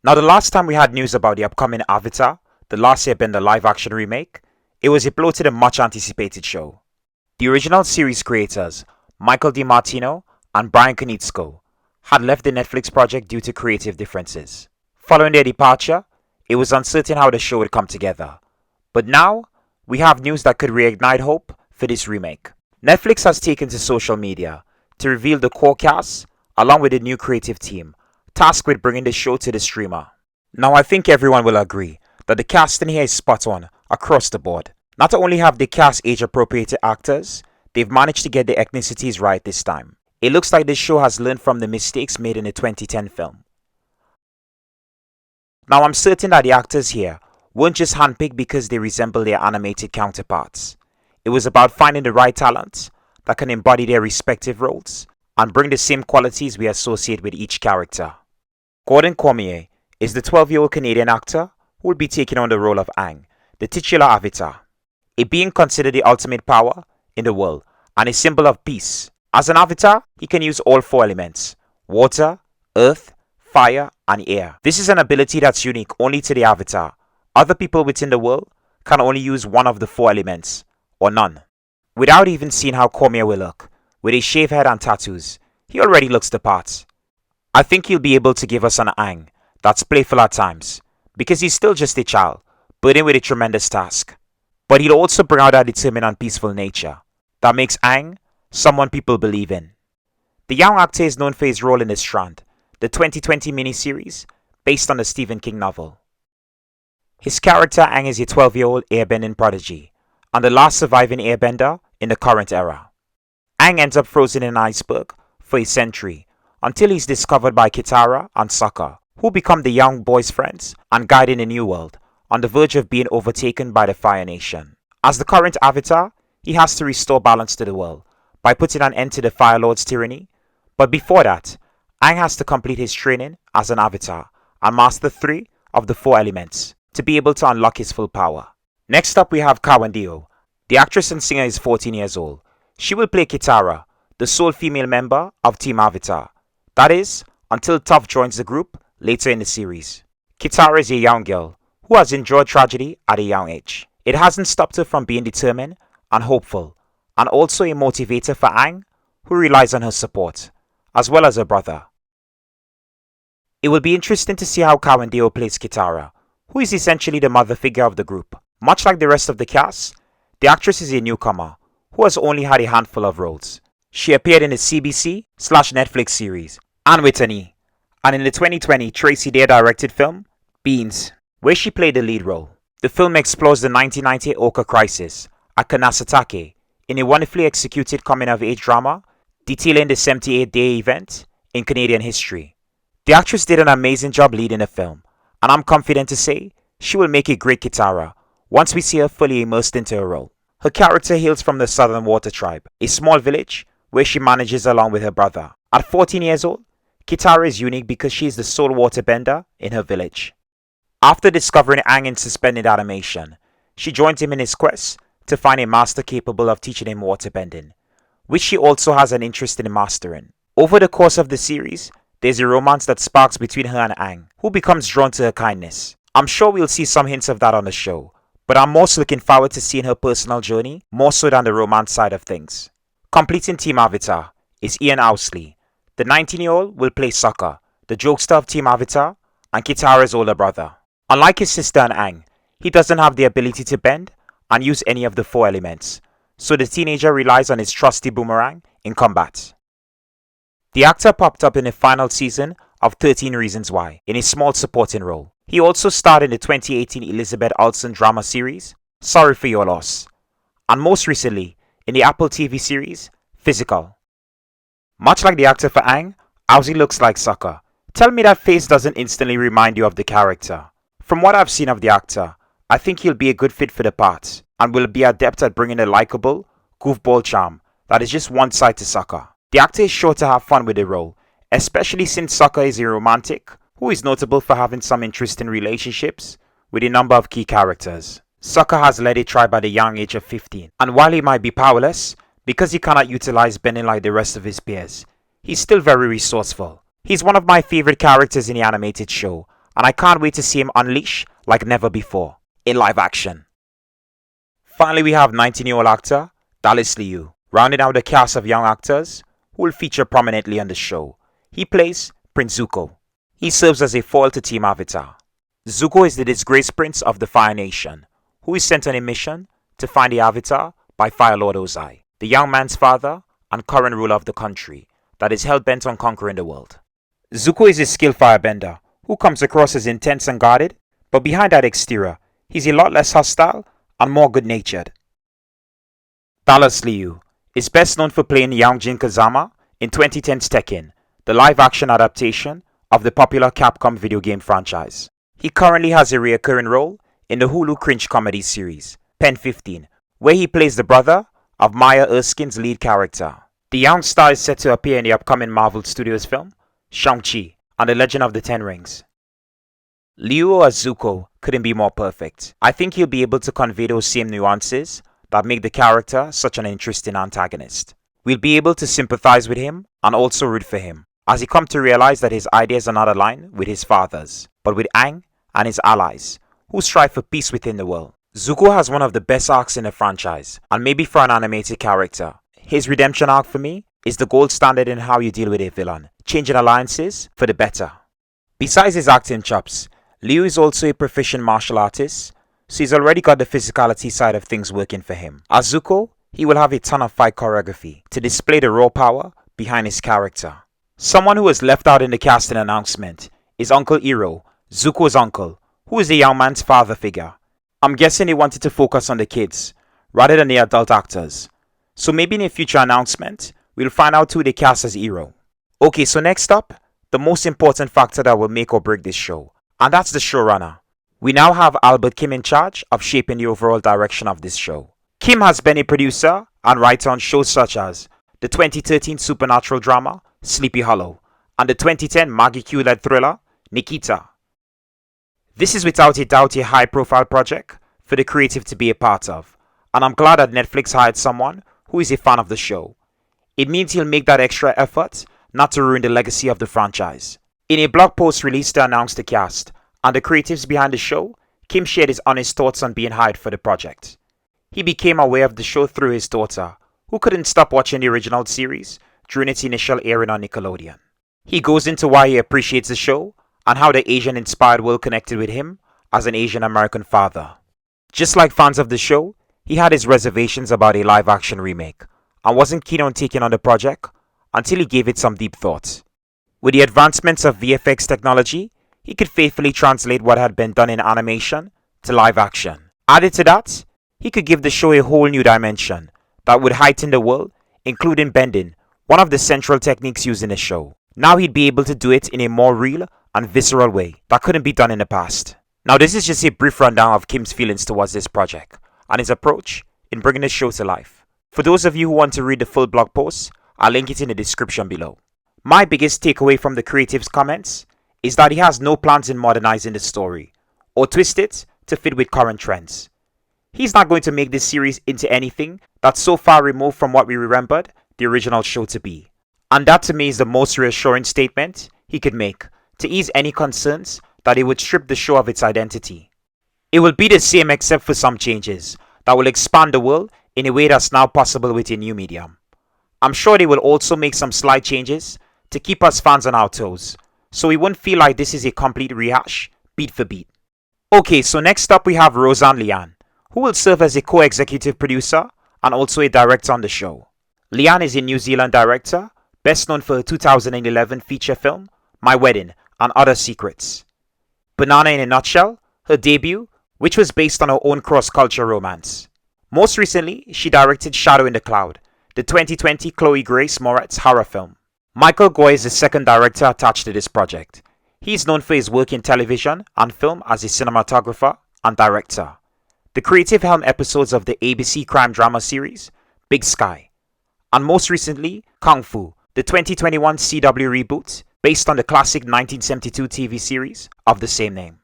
Now, the last time we had news about the upcoming Avatar, the Last Airbender live-action remake, it was uploaded a much-anticipated show. The original series creators, Michael DiMartino and Brian Konietzko, had left the Netflix project due to creative differences. Following their departure, it was uncertain how the show would come together. But now, we have news that could reignite hope for this remake. Netflix has taken to social media to reveal the core cast along with the new creative team, tasked with bringing the show to the streamer. Now, I think everyone will agree that the casting here is spot on across the board. Not only have they cast age-appropriate actors, they've managed to get the ethnicities right this time. It looks like this show has learned from the mistakes made in the 2010 film. Now, I'm certain that the actors here weren't just handpicked because they resemble their animated counterparts. It was about finding the right talent that can embody their respective roles and bring the same qualities we associate with each character. Gordon Cormier is the 12-year-old Canadian actor who will be taking on the role of Anng, the titular avatar, a being considered the ultimate power in the world and a symbol of peace. As an avatar, he can use all four elements: water, earth, fire, and air. This is an ability that's unique only to the avatar. Other people within the world can only use one of the four elements, or none. Without even seeing how Cormier will look, with a shaved head and tattoos, he already looks the part. I think he'll be able to give us an Anng that's playful at times, because he's still just a child, burdened with a tremendous task. But he'll also bring out that determined and peaceful nature that makes Anng someone people believe in. The young actor is known for his role in The Strand, the 2020 miniseries based on the Stephen King novel. His character Anng is a 12-year-old airbending prodigy and the last surviving airbender in the current era. Anng ends up frozen in an iceberg for a century until he's discovered by Kitara and Sokka, who become the young boy's friends and guide in a new world on the verge of being overtaken by the Fire Nation. As the current avatar, he has to restore balance to the world by putting an end to the Fire Lord's tyranny. But before that, Anng has to complete his training as an avatar and master 3 of the 4 elements to be able to unlock his full power. Next up we have Kawandio. The actress and singer is 14 years old. She will play Kitara, the sole female member of Team Avatar. That is, until Toph joins the group later in the series. Kitara is a young girl who has endured tragedy at a young age. It hasn't stopped her from being determined and hopeful, and also a motivator for Anng, who relies on her support, as well as her brother. It will be interesting to see how Kawandio plays Kitara, who is essentially the mother figure of the group. Much like the rest of the cast, the actress is a newcomer who has only had a handful of roles. She appeared in the CBC/Netflix series Anne with an E, and in the 2020 Tracy Dare directed film Beans, where she played the lead role. The film explores the 1990 Oka crisis at Kanasatake in a wonderfully executed coming-of-age drama detailing the 78-day event in Canadian history. The actress did an amazing job leading the film, and I'm confident to say she will make a great Kitara once we see her fully immersed into her role. Her character hails from the Southern Water Tribe, a small village where she manages along with her brother. At 14 years old, Kitara is unique because she is the sole waterbender in her village. After discovering Anng in suspended animation, she joins him in his quest to find a master capable of teaching him waterbending, which she also has an interest in mastering. Over the course of the series, there's a romance that sparks between her and Anng, who becomes drawn to her kindness. I'm sure we'll see some hints of that on the show, but I'm most looking forward to seeing her personal journey more so than the romance side of things. Completing Team Avatar is Ian Owsley. The 19-year-old will play Sokka, the jokester of Team Avatar, and Kitara's older brother. Unlike his sister and Anng, he doesn't have the ability to bend and use any of the 4 elements, so the teenager relies on his trusty boomerang in combat. The actor popped up in the final season of 13 Reasons Why in a small supporting role. He also starred in the 2018 Elizabeth Olsen drama series Sorry for Your Loss, and most recently in the Apple TV series Physical. Much like the actor for Anng, Owsley looks like Sokka. Tell me that face doesn't instantly remind you of the character. From what I've seen of the actor, I think he'll be a good fit for the part and will be adept at bringing a likable, goofball charm that is just one side to Sokka. The actor is sure to have fun with the role, especially since Sokka is a romantic who is notable for having some interesting relationships with a number of key characters. Sokka has led a tribe at a young age of 15, and while he might be powerless because he cannot utilize bending like the rest of his peers, he's still very resourceful. He's one of my favorite characters in the animated show, and I can't wait to see him unleash like never before in live action. Finally, we have 19-year-old actor Dallas Liu, rounding out the cast of young actors who will feature prominently on the show. He plays Prince Zuko. He serves as a foil to Team Avatar. Zuko is the disgraced prince of the Fire Nation, who is sent on a mission to find the Avatar by Fire Lord Ozai, the young man's father and current ruler of the country that is hell-bent on conquering the world. Zuko is a skilled firebender who comes across as intense and guarded, but behind that exterior, he's a lot less hostile and more good-natured. Dallas Liu is best known for playing Yang Kazama in 2010's Tekken, the live-action adaptation of the popular Capcom video game franchise. He currently has a recurring role in the Hulu cringe comedy series, Pen 15, where he plays the brother of Maya Erskine's lead character. The young star is set to appear in the upcoming Marvel Studios film, Shang-Chi and the Legend of the Ten Rings. Liu as Zuko couldn't be more perfect. I think he'll be able to convey those same nuances that make the character such an interesting antagonist. We'll be able to sympathize with him and also root for him, as he comes to realize that his ideas are not aligned with his father's, but with Anng and his allies, who strive for peace within the world. Zuko has one of the best arcs in the franchise, and maybe for an animated character. His redemption arc for me is the gold standard in how you deal with a villain, changing alliances for the better. Besides his acting chops, Liu is also a proficient martial artist, so he's already got the physicality side of things working for him. As Zuko, he will have a ton of fight choreography to display the raw power behind his character. Someone who was left out in the casting announcement is Uncle Iroh, Zuko's uncle, who is the young man's father figure. I'm guessing he wanted to focus on the kids rather than the adult actors. So maybe in a future announcement, we'll find out who they cast as Iroh. Okay, so next up, the most important factor that will make or break this show, and that's the showrunner. We now have Albert Kim in charge of shaping the overall direction of this show. Kim has been a producer and writer on shows such as the 2013 supernatural drama Sleepy Hollow and the 2010 Maggie Q-led thriller Nikita. This is without a doubt a high-profile project for the creative to be a part of, and I'm glad that Netflix hired someone who is a fan of the show. It means he'll make that extra effort not to ruin the legacy of the franchise. In a blog post released to announce the cast and the creatives behind the show, Kim shared his honest thoughts on being hired for the project. He became aware of the show through his daughter, who couldn't stop watching the original series during its initial airing on Nickelodeon. He goes into why he appreciates the show and how the Asian-inspired world connected with him as an Asian American father. Just like fans of the show, he had his reservations about a live-action remake and wasn't keen on taking on the project until he gave it some deep thought. With the advancements of VFX technology, he could faithfully translate what had been done in animation to live action. Added to that, he could give the show a whole new dimension that would heighten the world, including bending, one of the central techniques used in the show. Now he'd be able to do it in a more real and visceral way that couldn't be done in the past. Now this is just a brief rundown of Kim's feelings towards this project and his approach in bringing the show to life. For those of you who want to read the full blog post, I'll link it in the description below. My biggest takeaway from the creative's comments is that he has no plans in modernizing the story or twist it to fit with current trends. He's not going to make this series into anything that's so far removed from what we remembered the original show to be. And that to me is the most reassuring statement he could make to ease any concerns that it would strip the show of its identity. It will be the same except for some changes that will expand the world in a way that's now possible with a new medium. I'm sure they will also make some slight changes to keep us fans on our toes, so we won't feel like this is a complete rehash, beat for beat. Okay, so next up we have Rosanne Liang, who will serve as a co-executive producer and also a director on the show. Liang is a New Zealand director, best known for her 2011 feature film, My Wedding and Other Secrets. Banana in a Nutshell, her debut, which was based on her own cross-culture romance. Most recently, she directed Shadow in the Cloud, the 2020 Chloe Grace Moretz horror film. Michael Goy is the second director attached to this project. He is known for his work in television and film as a cinematographer and director. The creative helmed episodes of the ABC crime drama series, Big Sky, and most recently, Kung Fu, the 2021 CW reboot based on the classic 1972 TV series of the same name.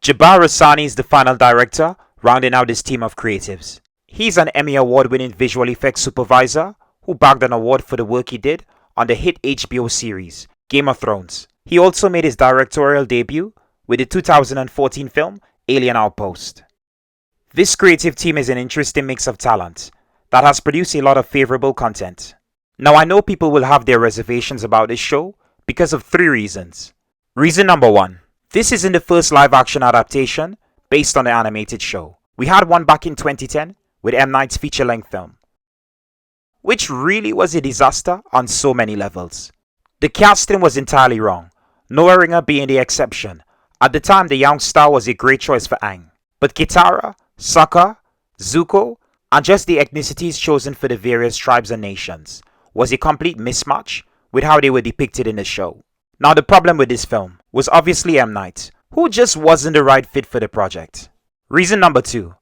Jabbar Raisani is the final director, rounding out this team of creatives. He's an Emmy Award-winning visual effects supervisor who bagged an award for the work he did on the hit HBO series, Game of Thrones. He also made his directorial debut with the 2014 film Alien Outpost. This creative team is an interesting mix of talent that has produced a lot of favorable content. Now, I know people will have their reservations about this show because of 3 reasons. Reason number 1. This isn't the first live-action adaptation based on the animated show. We had one back in 2010 with M.Knights' feature-length film, which really was a disaster on so many levels. The casting was entirely wrong, Noah Ringer being the exception. At the time, the young star was a great choice for Anng, but Kitara, Sokka, Zuko, and just the ethnicities chosen for the various tribes and nations was a complete mismatch with how they were depicted in the show. Now, the problem with this film was obviously M. Night, who just wasn't the right fit for the project. Reason number 2.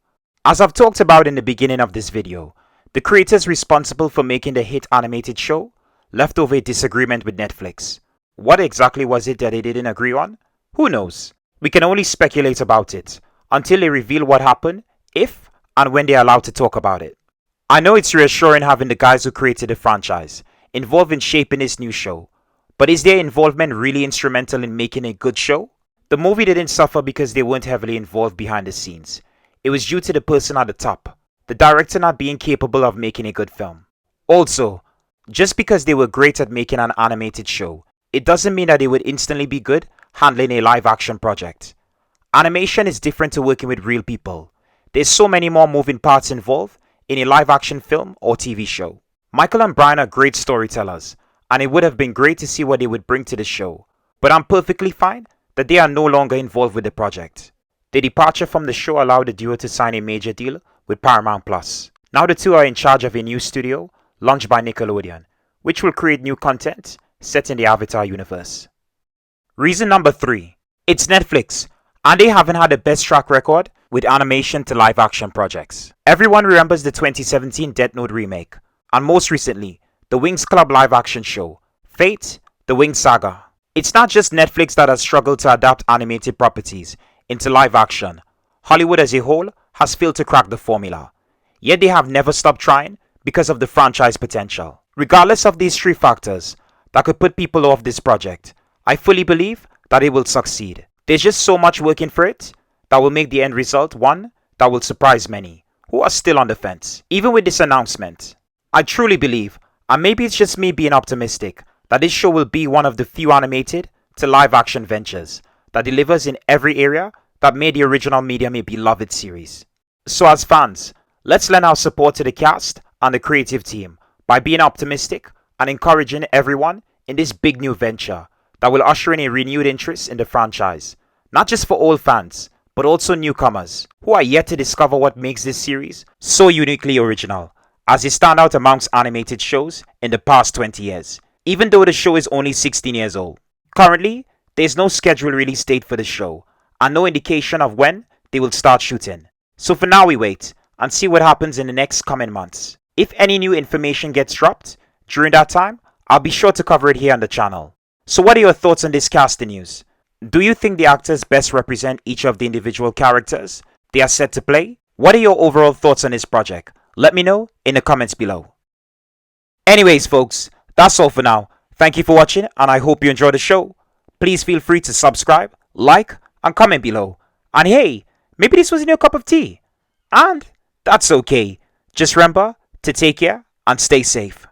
As I've talked about in the beginning of this video, the creators responsible for making the hit animated show left over a disagreement with Netflix. What exactly was it that they didn't agree on? Who knows? We can only speculate about it until they reveal what happened, if and when they are allowed to talk about it. I know it's reassuring having the guys who created the franchise involved in shaping this new show, but is their involvement really instrumental in making a good show? The movie didn't suffer because they weren't heavily involved behind the scenes. It was due to the person at the top, the director not being capable of making a good film. Also, just because they were great at making an animated show, it doesn't mean that they would instantly be good handling a live action project. Animation is different to working with real people. There's so many more moving parts involved in a live action film or TV show. Michael and Brian are great storytellers, and it would have been great to see what they would bring to the show, but I'm perfectly fine that they are no longer involved with the project. The departure from the show allowed the duo to sign a major deal with Paramount Plus. Now the two are in charge of a new studio launched by Nickelodeon, which will create new content set in the Avatar universe. Reason number 3. It's Netflix, and they haven't had the best track record with animation to live action projects. Everyone remembers the 2017 Death Note remake, and most recently, the Winx Club live action show, Fate, The Wings Saga. It's not just Netflix that has struggled to adapt animated properties into live action. Hollywood as a whole has failed to crack the formula, yet they have never stopped trying because of the franchise potential. Regardless of these 3 factors that could put people off this project, I fully believe that it will succeed. There's just so much working for it that will make the end result one that will surprise many who are still on the fence. Even with this announcement, I truly believe, and maybe it's just me being optimistic, that this show will be one of the few animated to live action ventures that delivers in every area that made the original medium a beloved series. So as fans, let's lend our support to the cast and the creative team by being optimistic and encouraging everyone in this big new venture that will usher in a renewed interest in the franchise, not just for old fans, but also newcomers who are yet to discover what makes this series so uniquely original, as they stand out amongst animated shows in the past 20 years, even though the show is only 16 years old. Currently, there is no scheduled release date for the show, and no indication of when they will start shooting. So for now we wait and see what happens in the next coming months. If any new information gets dropped during that time, I'll be sure to cover it here on the channel. So what are your thoughts on this casting news? Do you think the actors best represent each of the individual characters they are set to play? What are your overall thoughts on this project? Let me know in the comments below. Anyways folks, that's all for now. Thank you for watching and I hope you enjoyed the show. Please feel free to subscribe, like, and comment below. And hey, maybe this wasn't your cup of tea. And that's okay. Just remember to take care and stay safe.